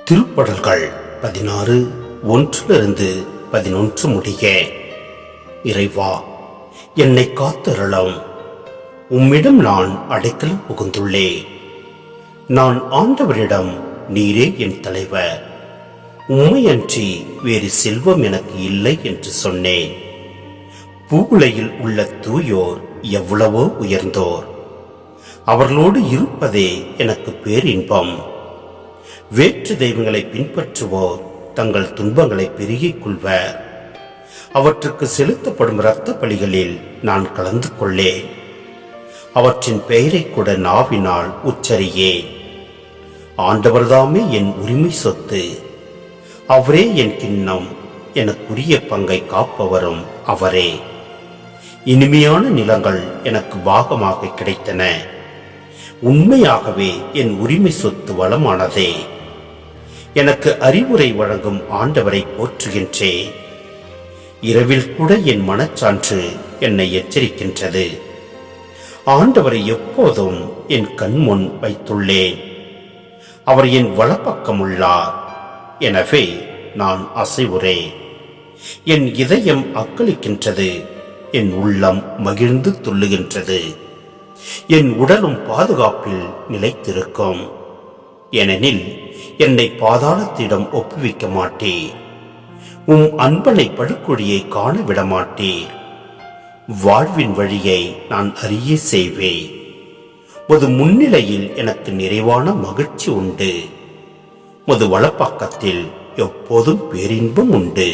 திருப்பாடல்கள் 16 1-11 முடிய. இறைவா, என்னை காத்தருளும். உம்மிடம் நான் அடைக்கலம் புகுந்துள்ளேன். நான் ஆண்டவரிடம், நீரே என் தலைவர், உம்மையன்றி வேறு செல்வம் எனக்கு இல்லை என்று சொன்னேன். பூவுலகில் உள்ள தூயோர் எவ்வளவோ உயர்ந்தோர், அவர்களோடு இருப்பதே எனக்கு பேரின்பம். வேற்று தெய்வங்களை பின்பற்றுவோர் தங்கள் துன்பங்களை பெருகிக் கொள்வர். அவற்றுக்கு செலுத்தப்படும் இரத்த பலிகளில் நான் கலந்து கொள்ளேன். அவற்றின் பெயரை கூட நாவினால் உச்சரியேன். ஆண்டவர்தாமே என் உரிமை சொத்து, அவரே என் கிண்ணம், எனக்குரிய பங்கை காப்பவரும் அவரே. இனிமையான நிலங்கள் எனக்கு பாகமாக கிடைத்தன. உண்மையாகவே என் உரிமை சொத்து வளமானதே. எனக்கு அறிவுரை வழங்கும் ஆண்டவரை போற்றுகின்றேன். இரவில் கூட என் மனச்சான்று என்னை எச்சரிக்கின்றது. ஆண்டவரை எப்போதும் என் கண்முன் வைத்துள்ளேன். அவர் என் வலப்பக்கம் உள்ளார், எனவே நான் அசைவுறேன். என் இதயம் அக்களிக்கின்றது, என் உள்ளம் மகிழ்ந்து துள்ளுகின்றது. என் உடலும் பாதுகாப்பில் நிலைத்திருக்கும், ஏனெனில் என்னை பாதாளத்திடம் ஒப்புவிக்க மாட்டீர். உம் அன்பனை படுகொடியை காண விடமாட்டீர். வாழ்வின் வழியை நான் அறிய செய்வேன். உமது முன்னிலையில் எனக்கு நிறைவான மகிழ்ச்சி உண்டு. உமது வலப்பக்கத்தில் எப்போதும் பேரின்பம் உண்டு.